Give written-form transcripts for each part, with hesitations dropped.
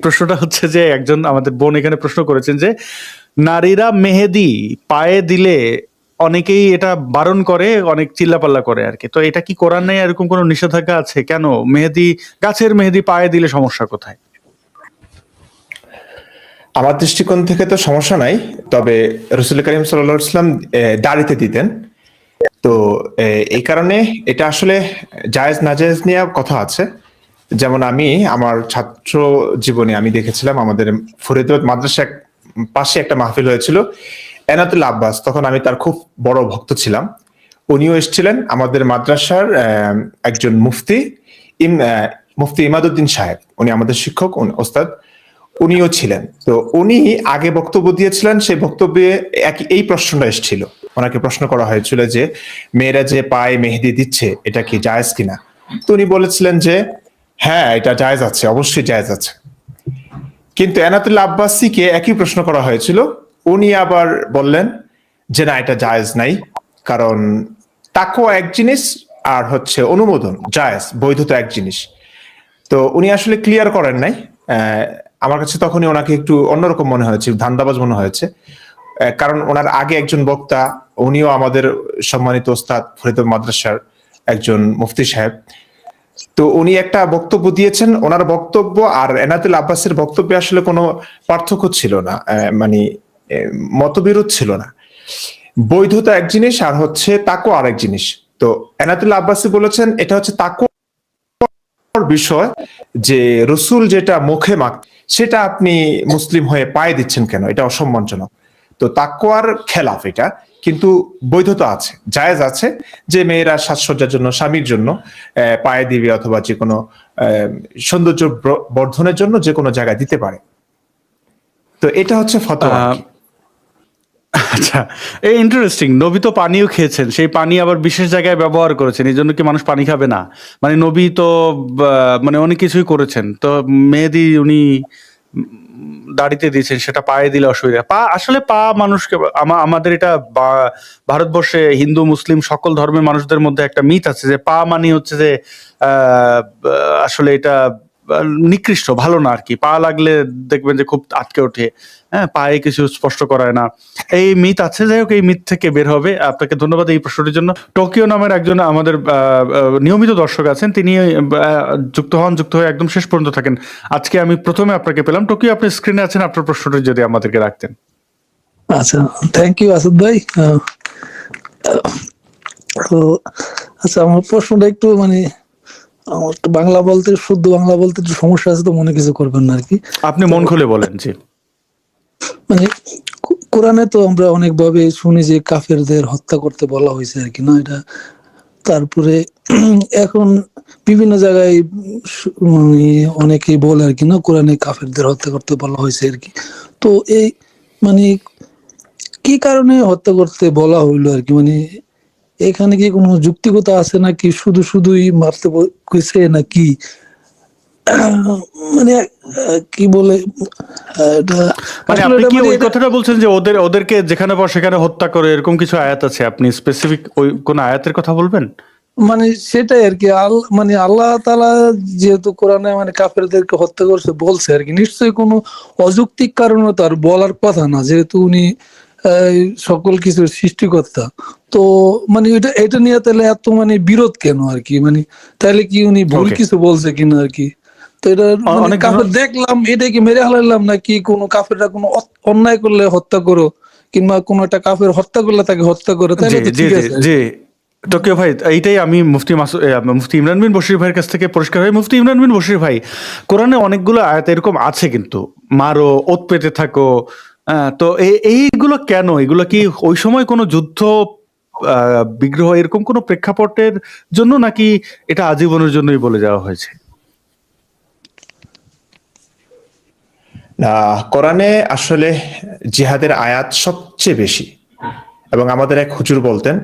প্রশ্নটা হচ্ছে যে একজন আমাদের বোন এখানে প্রশ্ন করেছেন যে নারীরা মেহেদি পায়ে দিলে অনেকেই এটা বারণ করে, অনেক চিল্লাপাল্লা করে আর কি। তো এটা কি কোরআনে এরকম কোনো নিষেধাজ্ঞা আছে? কেন মেহেদি, গাছের মেহেদি পায়ে দিলে সমস্যা কোথায়? আমার দৃষ্টিকোণ থেকে তো সমস্যা নাই, তবে রসুল করিম সাল্লাল্লাহু আলাইহি ওয়াসাল্লাম দাড়িতে দিতেন। তো এই কারণে এটা আসলে জায়েজ নাজায়েজ নিয়ে কথা আছে। যেমন আমি আমার ছাত্র জীবনে আমি দেখেছিলাম আমাদের ফরিদাবাদ মাদ্রাসা পাশে একটা মাহফিল হয়েছিল, এনাতুল আব্বাস, তখন আমি তার খুব বড় ভক্ত ছিলাম। উনিও এসেছিলেন, আমাদের মাদ্রাসার একজন মুফতি মুফতি ইমাদউদ্দিন সাহেব, উনি আমাদের শিক্ষক ওস্তাদ, উনিও ছিলেন। তো উনি আগে বক্তব্য দিয়েছিলেন, সেই বক্তব্যে এই প্রশ্নটা এসেছিল, ওনাকে প্রশ্ন করা হয়েছিল যে মেয়েরা যে পায়ে মেহেদি দিচ্ছে এটা কি জায়েজ কিনা। তো উনি বলেছিলেন যে হ্যাঁ, এটা জায়েজ আছে, অবশ্যই জায়েজ আছে। কিন্তু এনাতুল্লাহ আব্বাসীকে একই প্রশ্ন করা হয়েছিল, উনি আবার বললেন যে না, এটা জায়েজ নাই, কারণ তাকওয়া এক জিনিস আর হচ্ছে অনুমোদন জায়েজ বৈধতা এক জিনিস। তো উনি আসলে ক্লিয়ার করেন নাই। আমার কাছে তখনই ওনাকে একটু অন্যরকম মনে হয়েছে, ধান্দাবাজ মনে হয়েছে, কারণ ওনার আগে একজন বক্তা, উনিও আমাদের সম্মানিত ওস্তাদ ফরিদাবাদ মাদ্রাসার একজন মুফতি সাহেব, তো উনি একটা বক্তব্য দিয়েছেন, ওনার বক্তব্য আর এনাতুল আব্বাসের বক্তব্যে আসলে কোনো পার্থক্য ছিল না, মানে মতবিরোধ ছিল না। বৈধতা এক জিনিস আর হচ্ছে তাকওয়া আরেক জিনিস। তো এনাতুল আব্বাসী বলেছেন এটা হচ্ছে তাকওয়ার বিষয়, যে রসুল যেটা মুখে মাখ সেটা আপনি মুসলিম হয়ে পায়ে দিচ্ছেন কেন, এটা অসম্মানজনক। তো তাকওয়ার খেলাফ এটা, কিন্তু বৈধতা আছে, জায়েজ আছে যে মেয়েরা সাজসজ্জার জন্য, স্বামীর জন্য পায়ে দিবে, অথবা যে কোনো সৌন্দর্য বর্ধনের জন্য যে কোনো জায়গায় দিতে পারে। তো এটা হচ্ছে ফতোয়া। আচ্ছা, এই ইন্টারেস্টিং। নবী তো পানিও খেয়েছেন, সেই পানি আবার বিশেষ জায়গায় ব্যবহার করেছেন, এই জন্য কি মানুষ পানি খাবে না? মানে নবী তো মানে অনেক কিছুই করেছেন, তো মেহেদি উনি দাড়িতে দিয়েছেন, সেটা পায়ে দিলে অসুবিধা? পা আসলে পা মানুষকে, আমাদের এটা ভারতবর্ষে হিন্দু মুসলিম সকল ধর্মের মানুষদের মধ্যে একটা মিথ আছে যে পা মানে হচ্ছে যে আসলে এটা নিকৃষ্ট, ভালো না আর কি। পা লাগলে দেখবেন যে খুব আটকে ওঠে, হ্যাঁ, পায়ে কিছু স্পষ্ট করায় না, এই মিথ আছে। যাই হোক, এই মিথ থেকে বের হবে। আপনাকে ধন্যবাদ এই প্রশ্নটির জন্য। টোকিও নামের একজন আমাদের নিয়মিত দর্শক আছেন, তিনি যুক্ত হয়ে একদম শেষ পর্যন্ত থাকেন। আজকে আমি প্রথমে আপনাকে পেলাম। টোকিও, আপনি স্ক্রিনে আছেন, আপনার প্রশ্নটি যদি আমাদেরকে রাখতেন। আচ্ছা, থ্যাংক ইউ আসাদ ভাই। আচ্ছা, আমার প্রশ্নটা একটু মানে আমার বাংলা বলতে, শুদ্ধ বাংলা বলতে একটু সমস্যা আছে, তো মনে কিছু করবেন না আর কি। আপনি মন খুলে বলেন। জি, মানে কোরআনে তো আমরা অনেকভাবে শুনি যে কাফেরদের হত্যা করতে বলা হয়েছে আর কি, না এটা। তারপরে এখন বিভিন্ন জায়গায় মানে অনেকেই বলে আর কি, না কোরআনে কাফেরদের হত্যা করতে বলা হয়েছে আর কি। তো এই মানে কি কারণে হত্যা করতে বলা হইলো আর কি, মানে এখানে কি কোনো যুক্তিকতা আছে নাকি শুধুই মারতে কইছে নাকি, মানে কি বলে মানে আপনি কি ওই কথাটা বলছেন যে ওদেরকে যেখানে পাও সেখানে হত্যা করে, এরকম কিছু আয়াত আছে? আপনি স্পেসিফিক ওই কোন আয়াতের কথা বলবেন? মানে সেটাই আর কি। মানে আল্লাহ তাআলা যেহেতু কোরআনে মানে কাফেরদেরকে হত্যা করছে বলছে আর কি, নিশ্চয়ই কোনো অযৌক্তিক কারণে তো আর বলার কথা না, যেহেতু উনি সকল কিছুর সৃষ্টিকর্তা। তো মানে এটা নিয়ে তাহলে এত মানে বিরোধ কেন আর কি, মানে তাহলে কি উনি ভুল কিছু বলছে কিনা আর কি। তো এটা মানে কাফের দেখলাম, এটা কি মেরে হালাইলাম নাকি কোনো কাফেররা কোনো অন্যায় করলে হত্যা করো, কিংবা কোনো একটা কাফের হত্যা করলে তাকে হত্যা করো, তাহলে তো ঠিক আছে। টোকিও ভাই, এইটাই আমি মুফতি ইমরান বিন বশির ভাইয়ের কাছ থেকে পরিষ্কার হয়। মুফতি ইমরান বিন বশির ভাই, কোরআনে অনেকগুলো আয়াত এরকম আছে কিন্তু, মারো, ওত পেতে থাকো, তো এইগুলো কেন? এগুলো কি ওই সময় কোনো যুদ্ধ বিগ্রহ এরকম কোনো প্রেক্ষাপটের জন্য, নাকি এটা আজীবনের জন্যই বলে যাওয়া হয়েছে? কোরআনে আসলে জিহাদের আয়াত সবচেয়ে বেশি, এবং আমাদের এক হুজুর বলতেন,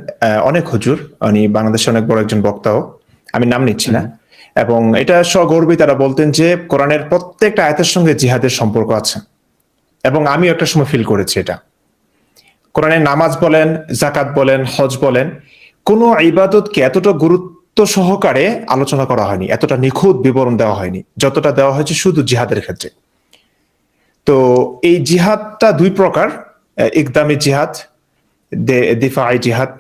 অনেক হুজুর, উনি বাংলাদেশে অনেক বড় একজন বক্তাও, আমি নাম নিচ্ছি না, এবং এটা সগর্বে তারা বলতেন যে কোরআনের প্রত্যেকটা আয়াতের সঙ্গে জিহাদের সম্পর্ক আছে। এবং আমি একটা সময় ফিল করেছি এটা। কোরআনে নামাজ বলেন, জাকাত বলেন, হজ বলেন, কোনো ইবাদতকে এতটা গুরুত্ব সহকারে আলোচনা করা হয়নি, এতটা নিখুঁত বিবরণ দেওয়া হয়নি যতটা দেওয়া হয়েছে শুধু জিহাদের ক্ষেত্রে। তো এই জিহাদটা দুই প্রকার, ইকদামি জিহাদ, দিফাই জিহাদ।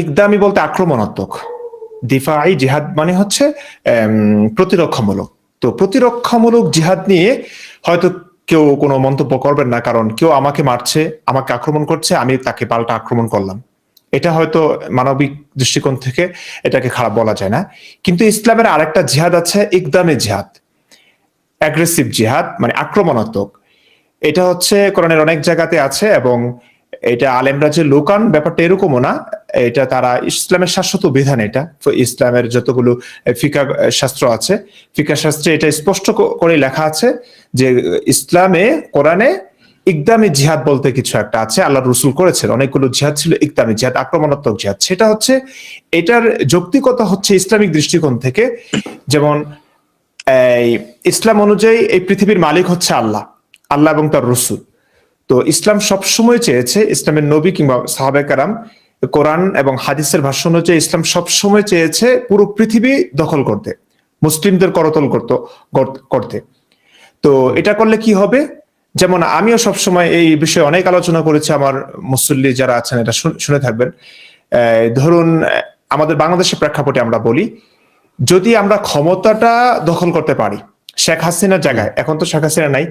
ইকদামি বলতে আক্রমণাত্মক, দিফাই জিহাদ মানে হচ্ছে প্রতিরক্ষামূলক। তো প্রতিরক্ষামূলক জিহাদ নিয়ে হয়তো কেউ কোনো মন্তব্য করবেন না, কারণ কেউ আমাকে মারছে, আমাকে আক্রমণ করছে, আমি তাকে পাল্টা আক্রমণ করলাম। এটা হয়তো মানবিক দৃষ্টিকোণ থেকে এটাকে খারাপ বলা যায় না। কিন্তু ইসলামের আরেকটা জিহাদ আছে, ইকদামে জিহাদ, অ্যাগ্রেসিভ জিহাদ, মানে আক্রমণাত্মক। এটা হচ্ছে কোরআনের অনেক জায়গাতে আছে, এবং এটা আলেমরা যে লোকান ব্যাপারটা এরকমও না, এটা তারা ইসলামের শাশ্বত বিধান। এটা ইসলামের যতগুলো ফিকা শাস্ত্র আছে, ফিকা শাস্ত্রে এটা স্পষ্ট করে লেখা আছে যে ইসলামে, কোরআনে ইকদামি জিহাদ বলতে কিছু একটা আছে, আল্লাহ রসুল করেছেন। অনেকগুলো জিহাদ ছিল ইকদামি জিহাদ, আক্রমণাত্মক জিহাদ। সেটা হচ্ছে, এটার যৌক্তিকতা হচ্ছে ইসলামিক দৃষ্টিকোণ থেকে, যেমন ইসলাম অনুযায়ী এই পৃথিবীর মালিক হচ্ছে আল্লাহ, আল্লাহ এবং তার রসুল। তো ইসলাম সবসময় চেয়েছে, ইসলামের নবী কিংবা সাহাবায়ে কেরাম, কোরআন এবং হাদিসের ভাষ্য অনুযায়ী ইসলাম সবসময় চেয়েছে পুরো পৃথিবী দখল করতে, মুসলিমদের করতল করতে। তো এটা করলে কি হবে, যেমন আমিও সবসময় এই বিষয়ে অনেক আলোচনা করেছি, আমার মুসল্লি যারা আছেন এটা শুনে থাকবেন। ধরুন আমাদের বাংলাদেশের প্রেক্ষাপটে আমরা বলি, যদি আমরা ক্ষমতাটা দখল করতে পারি, শেখ হাসিনার জায়গায়, এখন তো শেখ হাসিনা নাই,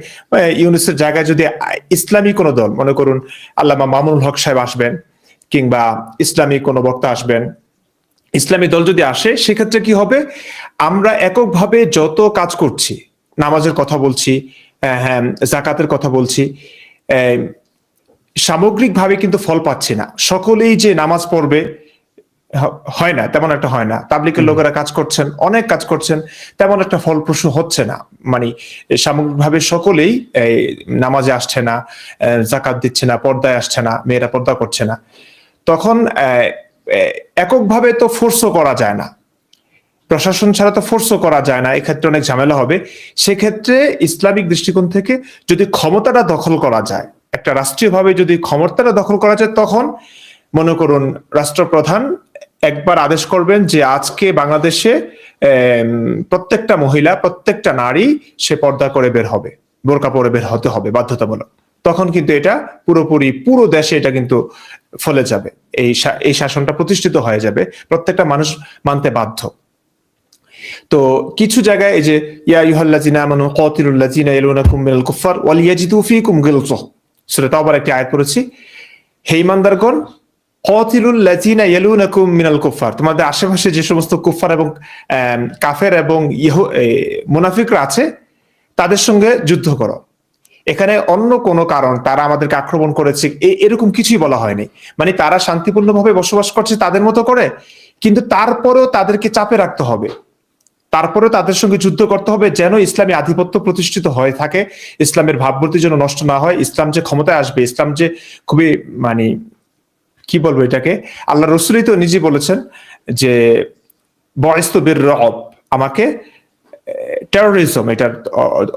ইউনূসের জায়গায় যদি ইসলামী কোনো দল, মনে করুন আল্লামা মামুনুল হক সাহেব আসবেন, কিংবা ইসলামী কোনো বক্তা আসবেন, ইসলামী দল যদি আসে, সেক্ষেত্রে কি হবে, আমরা এককভাবে যত কাজ করছি, নামাজের কথা বলছি, হ্যাঁ যাকাতের কথা বলছি, সামগ্রিকভাবে কিন্তু ফল পাচ্ছি না। সকলেই যে নামাজ পড়বে হয় না, তেমন একটা হয় না। তাবলিগের লোকেরা কাজ করছেন, অনেক কাজ করছেন, তেমন একটা ফলপ্রসূ হচ্ছে না। মানে সামগ্রিকভাবে সকলেই নামাজে আসছে না, যাকাত দিচ্ছে না, পর্দায় আসছে না, মেয়েরা পর্দা করছে না। তখন এককভাবে তো ফোর্সও করা যায় না, প্রশাসন ছাড়া তো ফোর্সও করা যায় না, এক্ষেত্রে অনেক ঝামেলা হবে। সেক্ষেত্রে ইসলামিক দৃষ্টিকোণ থেকে যদি ক্ষমতাটা দখল করা যায়, একটা রাষ্ট্রীয়ভাবে যদি ক্ষমতাটা দখল করা যায়, তখন মনে করুন রাষ্ট্রপ্রধান একবার আদেশ করবেন যে আজকে বাংলাদেশে প্রত্যেকটা মহিলা, প্রত্যেকটা নারী সে পর্দা করে বের হবে, বোরকা পরে বের হতে হবে বাধ্যতামূলক। তখন কিন্তু এটা পুরোপুরি পুরো দেশে এটা কিন্তু ফলে যাবে, এই শাসনটা প্রতিষ্ঠিত হয়ে যাবে, প্রত্যেকটা মানুষ মানতে বাধ্য। তো কিছু জায়গায় এই যে ইয়া আইয়ুহাল্লাযিনা আমানু কাতিলুল লাযিনা ইয়ালুনাকুম মিনাল কুফফার ওয়াল ইয়াজিদু ফীকুম গিলযা, সূরা তাওবার একটি আয়াত পড়েছি, হে ঈমানদারগণ, কাতিলুল লাযিনা ইয়ালুনাকুম মিনাল কুফফার, তোমাদের আশেপাশে যে সমস্ত কুফফার এবং কাফের এবং মুনাফিকরা আছে, তাদের সঙ্গে যুদ্ধ করো। এখানে অন্য কোনো কারণ, তারা আমাদেরকে আক্রমণ করেছে, এরকম কিছুই বলা হয়নি। মানে তারা শান্তিপূর্ণভাবে বসবাস করছে তাদের মতো করে, কিন্তু তারপরেও তাদেরকে চাপে রাখতে হবে, তারপরেও তাদের সঙ্গে যুদ্ধ করতে হবে, যেন ইসলামী আধিপত্য প্রতিষ্ঠিত হয়ে থাকে, ইসলামের ভাবমূর্তি যেন নষ্ট না হয়, ইসলাম যে ক্ষমতায় আসবে, ইসলাম যে খুবই, মানে কি বলবো এটাকে, আল্লাহ রসুলই তো নিজে বলেছেন যে বয়স্ত বীর রব, আমাকে টেরোরিজম এটার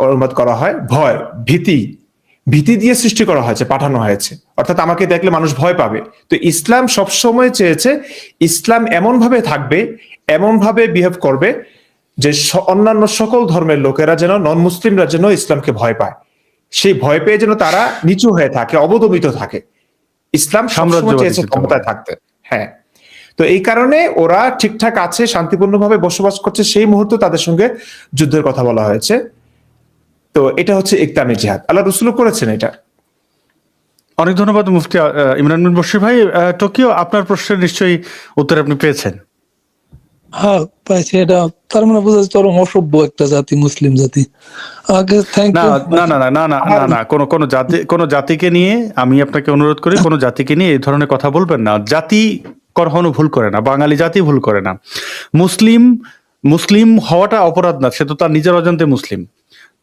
অনুবাদ করা হয় ভয়, ভীতি দিয়ে সৃষ্টি করা হয়েছে, পাঠানো হয়েছে, অর্থাৎ আমাকে দেখলে মানুষ ভয় পাবে। তো ইসলাম সবসময় চেয়েছে ইসলাম এমন ভাবে থাকবে, এমন ভাবে বিহেভ করবে যে অন্যান্য সকল ধর্মের লোকেরা যেন, নন মুসলিমরা যেন ইসলামকে ভয় পায়, সেই ভয় পেয়ে যেন তারা নিচু হয়ে থাকে, অবদমিত থাকে। ইসলাম সবসময় চেয়েছে ক্ষমতায় থাকতে। হ্যাঁ, তো এই কারণে ওরা ঠিকঠাক আছে, শান্তিপূর্ণভাবে বসবাস করছে, সেই মুহূর্তে তাদের সঙ্গে যুদ্ধের কথা বলা হয়েছে। তো এটা হচ্ছে ইকদামে জিহাদ, আল্লাহ রাসূল করেছেন এটা। অনেক ধন্যবাদ মুফতি ইমরান বিন বশির ভাই। টোকিও, আপনার প্রশ্নের নিশ্চয়ই উত্তর আপনি পেয়েছেন। হ্যাঁ পাইছি। এটা তার মানে বোঝা যাচ্ছে চরম অসভ্য একটা জাতি, মুসলিম জাতি। থ্যাংক না ইউ। না না না না না না না, কোন জাতিকে নিয়ে আমি আপনাকে অনুরোধ করি, কোন জাতিকে নিয়ে এই ধরনের কথা বলবেন না। জাতি কখনো ভুল করে না, বাঙালি জাতি ভুল করে না। মুসলিম হওয়াটা অপরাধ না, সে তো তার নিজের অজান্তে মুসলিম।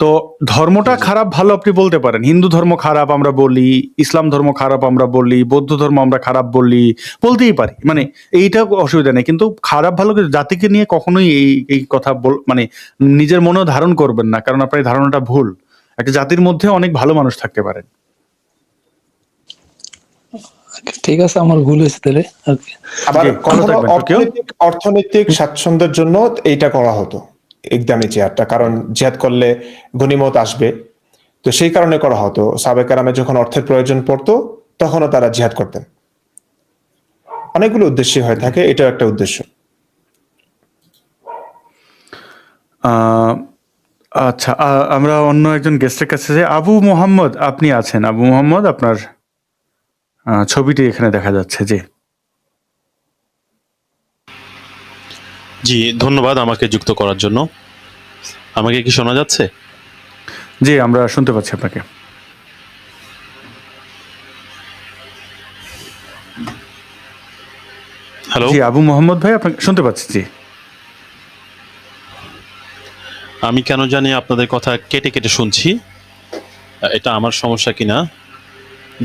তো ধর্মটা খারাপ ভালো আপনি বলতে পারেন, হিন্দু ধর্ম খারাপ আমরা বলি, ইসলাম ধর্ম খারাপ আমরা বলি, বৌদ্ধ ধর্ম আমরা খারাপ বলতেই পারি, মানে এইটা অসুবিধা নেই। কিন্তু খারাপ ভালো জাতিকে নিয়ে কখনোই এই কথা মানে নিজের মনেও ধারণ করবেন না, কারণ আপনার এই ধারণাটা ভুল। একটা জাতির মধ্যে অনেক ভালো মানুষ থাকতে পারেন। ঠিক আছে, আমার ভুল হয়েছে তাহলে। আবার অর্থনৈতিক স্বাচ্ছন্দ্যের জন্য এইটা করা হতো, ইকদামে জিহাদটা, কারণ জিহাদ করলে গনিমত আসবে, তো সেই কারণে করা হতো। সাহাবায়ে কেরামে যখন অর্থের প্রয়োজন পড়তো তখনও তারা জিহাদ করতেন। অনেকগুলো উদ্দেশ্য হয়ে থাকে, এটাও একটা উদ্দেশ্য। আহ, আচ্ছা, আমরা অন্য একজন গেস্টের কাছে যাই। আবু মোহাম্মদ, আপনি আছেন? আবু মোহাম্মদ, আপনার ছবিটি এখানে দেখা যাচ্ছে। জি জি, ধন্যবাদ আমাকে যুক্ত করার জন্য। আমাকে কি শোনা যাচ্ছে? জি, আমরা শুনতে পাচ্ছি আপনাকে। হ্যালো, জি আবু মোহাম্মদ ভাই, আপনাকে শুনতে পাচ্ছি। জি আমি কেন জানি আপনাদের কথা কেটে কেটে শুনছি। এটা আমার সমস্যা কিনা।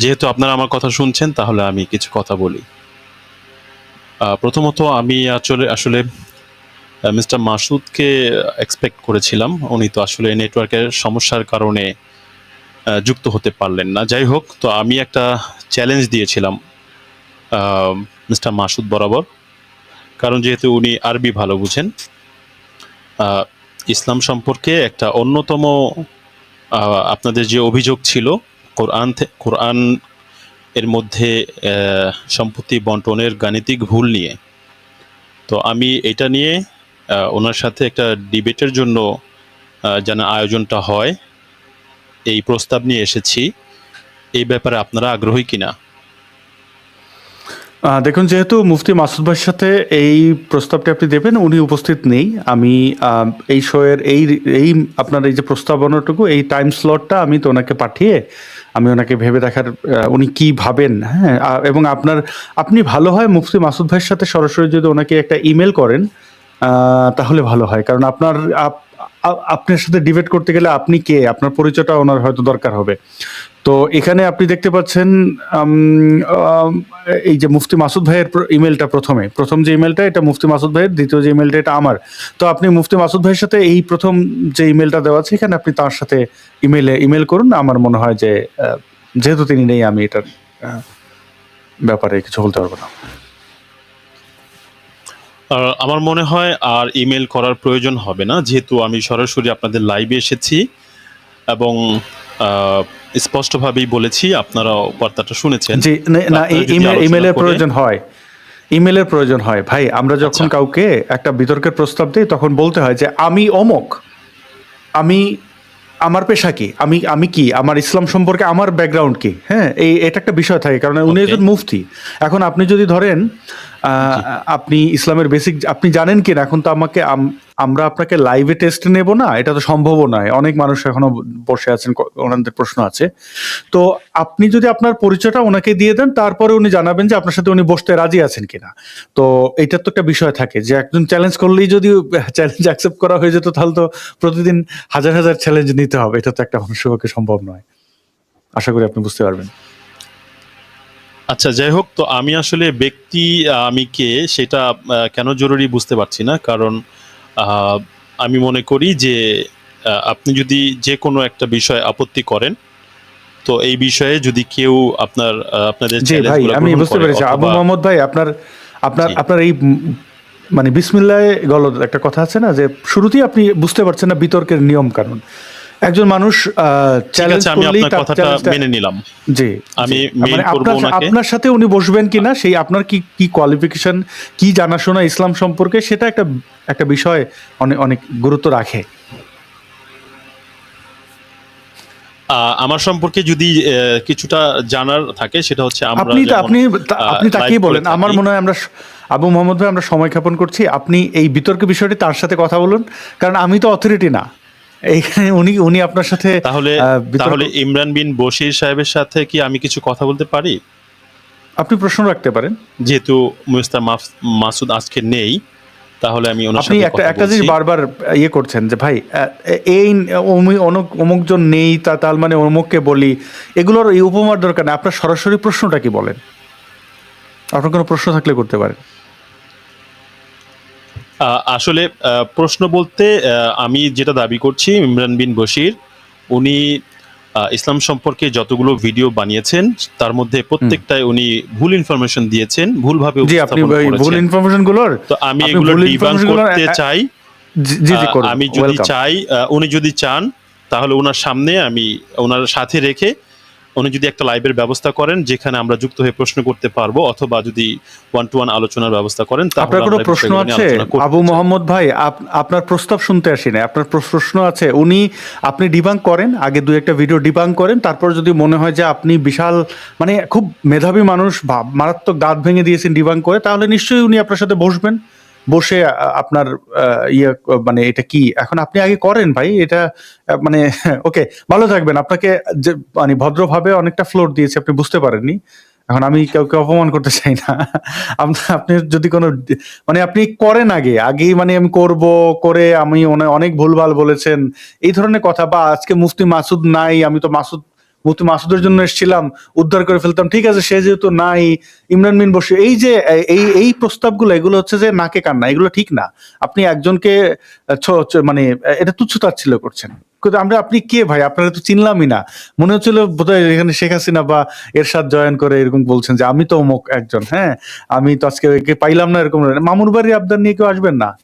যেহেতু আপনারা আমার কথা শুনছেন, তাহলে আমি কিছু কথা বলি। প্রথমত আমি আসলে মিস্টার মাসুদকে এক্সপেক্ট করেছিলাম। উনি তো আসলে নেটওয়ার্কের সমস্যার কারণে যুক্ত হতে পারলেন না। যাই হোক, তো আমি একটা চ্যালেঞ্জ দিয়েছিলাম মিস্টার মাসুদ বরাবর, কারণ যেহেতু উনি আরবি ভালো বুঝেন। ইসলাম সম্পর্কে একটা অন্যতম আপনাদের যে অভিযোগ ছিল কোরআন এর মধ্যে সম্পত্তি বন্টনের গাণিতিক ভুল নিয়ে, তো আমি এটা নিয়ে ওনার সাথে একটা ডিবেটের জন্য যেন আয়োজনটা হয়, এই প্রস্তাব নিয়ে এসেছি। এই ব্যাপারে আপনারা আগ্রহী কিনা? দেখুন, যেহেতু মুফতি মাসুদ ভাইয়ের সাথে এই প্রস্তাবটি আপনি দেবেন, উনি উপস্থিত নেই। আমি এই শোয়ের এই আপনার এই যে প্রস্তাবনাটুকু, এই টাইম স্লটটা আমি তো ওনাকে পাঠিয়ে আমি ওনাকে ভেবে দেখার উনি কি ভাবেন, হ্যাঁ। এবং আপনি ভালো হয় মুফতি মাসুদ ভাইয়ের সাথে সরাসরি যদি ওনাকে একটা ইমেল করেন তাহলে ভালো হয়। কারণ আপনার সাথে ডিবেট করতে গেলে আপনি কে, আপনার পরিচয়টা ওনার হয়তো দরকার হবে। তো এখানে আপনি দেখতে পাচ্ছেন এই যে মুফতি মাসুদ ভাইয়ের ইমেলটা, প্রথম যে ইমেলটা এটা মুফতি মাসুদ ভাইয়ের, দ্বিতীয় যে ইমেলটা এটা আমার। তো আপনি মুফতি মাসুদ ভাইয়ের সাথে এই প্রথম যে ইমেলটা দেওয়া আছে এখানে আপনি তার সাথে ইমেল করুন। আমার মনে হয় যে যেহেতু তিনি নেই, আমি এটার ব্যাপারে কিছু বলতে পারবো না। আমার মনে হয় আর ইমেল করার প্রয়োজন হবে না, যেহেতু আমি সরাসরি আপনাদের লাইভে এসেছি এবং স্পষ্টভাবেই বলেছি, আপনারা বার্তাটা শুনেছেন। জি না, ইমেলের প্রয়োজন হয়। ইমেলের প্রয়োজন হয় ভাই। আমরা যখন কাউকে একটা বিতর্কের প্রস্তাব দিই তখন বলতে হয় যে আমি অমুক, আমার পেশা কি, আমি কি, আমার ইসলাম সম্পর্কে আমার ব্যাকগ্রাউন্ড কি, হ্যাঁ। এটা একটা বিষয় থাকে, কারণ উনি একজন মুফতি। এখন আপনি যদি ধরেন আপনি ইসলামের বেসিক আপনি জানেন কিনা, এখন তো আমরা আপনাকে লাইভে টেস্ট নেব না, এটা তো সম্ভবও নয়। অনেক মানুষ এখনো বসে আছেন, ওনাদের প্রশ্ন আছে। তো আপনি যদি আপনার পরিচয়টা ওনাকে দিয়ে দেন, তারপরে উনি জানাবেন যে আপনার সাথে উনি বসতে রাজি আছেন কিনা। তো এইটার তো একটা বিষয় থাকে যে একজন চ্যালেঞ্জ করলেই যদি চ্যালেঞ্জ অ্যাকসেপ্ট করা হয়ে যেত, তাহলে তো প্রতিদিন হাজার হাজার চ্যালেঞ্জ নিতে হবে। এটা তো একটা মানুষের পক্ষে সম্ভব নয়। আশা করি আপনি বুঝতে পারবেন। আচ্ছা, যাই হোক, তো আমি আসলে ব্যক্তি আমি কে সেটা কেন জরুরি বুঝতে পারছি না। কারণ আমি মনে করি যে আপনি যদি যে কোনো একটা বিষয় আপত্তি করেন, তো এই বিষয়ে যদি কেউ আপনাদের জি ভাই, আমি বুঝতে পেরেছি। আবু মোহাম্মদ ভাই, আপনার এই মানে বিসমিল্লাহ গল একটা কথা আছে না, যে শুরুতেই আপনি বুঝতে পারছেন না বিতর্কের নিয়ম কানুন। একজন মানুষ চ্যালেঞ্জ করলেই আপনার কথাটা মেনে নিলাম। জি, আমি মানে আপনার সাথে উনি বসবেন কিনা, সেই আপনার কি কোয়ালিফিকেশন, কি জানাশোনা ইসলাম সম্পর্কে, সেটা একটা বিষয় অনেক গুরুত্ব রাখে। আমার সম্পর্কে যদি কিছুটা জানার থাকে, সেটা হচ্ছে আপনি তাকেই বলেন। আমার মনে হয় আবু মোহাম্মদ ভাই, আমরা সময় ক্ষেপণ করছি। আপনি এই বিতর্ক বিষয়টি তার সাথে কথা বলুন, কারণ আমি তো অথরিটি না এইখানে। উনি আপনার সাথে তাহলে ইমরান বিন বশির সাহেবের সাথে কি আমি কিছু কথা বলতে পারি? আপনি প্রশ্ন রাখতে পারেন। যেহেতু মিস্টার মাসুদ আজকে নেই, তাহলে আমি আপনি একটা জিনিস বারবার ইয়ে করছেন যে ভাই এই অমুকজন নেই, তার মানে অমুককে বলি, এগুলোর এই উপমার দরকার নেই। আপনার সরাসরি প্রশ্নটা কি বলেন, আপনার কোনো প্রশ্ন থাকলে করতে পারেন। আসলে প্রশ্ন বলতে আমি যেটা দাবি করছি, ইমরান বিন বশির উনি ইসলাম সম্পর্কে যতগুলো ভিডিও বানিয়েছেন তার মধ্যে প্রত্যেকটাই উনি ভুল ইনফরমেশন দিয়েছেন, ভুলভাবে উপস্থাপন করেছেন। ভুল ইনফরমেশনগুলোর তো আমি এগুলো ডিবাঙ্ক করতে চাই। জি জি, আমি যদি চাই, উনি যদি চান তাহলে ওনার সামনে আমি ওনার সাথে রেখে উনি যদি একটা লাইভের ব্যবস্থা করেন যেখানে আমরা যুক্ত হয়ে প্রশ্ন করতে পারবো, অথবা যদি ওয়ান টু ওয়ান আলোচনার ব্যবস্থা করেন, তাহলে আপনার কোনো আমরা এই প্রশ্ন বিষয়গুলো নিয়ে আছে আলোচনা করতে আবু চাই। মোহাম্মদ ভাই? আপনার প্রস্তাব শুনতে আসি না, আপনার প্রশ্ন আছে, আপনি ডিবাঙ্ক করেন, আগে দুই একটা ভিডিও ডিবাঙ্ক করেন, তারপর যদি মনে হয় যে আপনি বিশাল মানে খুব মেধাবী মানুষ, মারাত্মক দাঁত ভেঙে দিয়েছেন ডিবাঙ্ক করে, তাহলে নিশ্চয়ই উনি আপনার সাথে বসবেন, বসে আপনার মানে এটা কি এখন আপনি আগে করেন ভাই এটা, মানে ওকে, ভালো থাকবেন। আপনাকে যে মানে ভদ্রভাবে অনেকটা ফ্লোর দিয়েছে, আপনি বুঝতে পারেননি। এখন আমি কাউকে অপমান করতে চাই না। আপনি যদি কোনো মানে আপনি করেন আগেই মানে আমি করব, করে আমি অনেক ভুলভাল বলেছেন এই ধরনের কথা, বা আজকে মুফতি মাসুদ নাই, আমি তো মুফতি মাসুদের জন্য এসেছিলাম, উদ্ধার করে ফেলতাম, ঠিক আছে সে যেহেতু নাই, ইমরান মিন বসে, এই যে এই প্রস্তাবগুলো, এগুলো হচ্ছে যে নাকে কান্না, এগুলো ঠিক না। আপনি একজনকে মানে এটা তুচ্ছতাচ্ছিল্য করছেন। কিন্তু আপনি কে ভাই? আপনারা তো চিনলামই না। মনে হচ্ছিল বোধহয় এখানে শেখ হাসিনা বা এরশাদ জয়েন করে এরকম বলছেন যে আমি তো অমুক একজন, হ্যাঁ আমি তো আজকে একে পাইলাম না, এরকম। মামুর বাড়ির আবদার নিয়ে কেউ আসবেন না।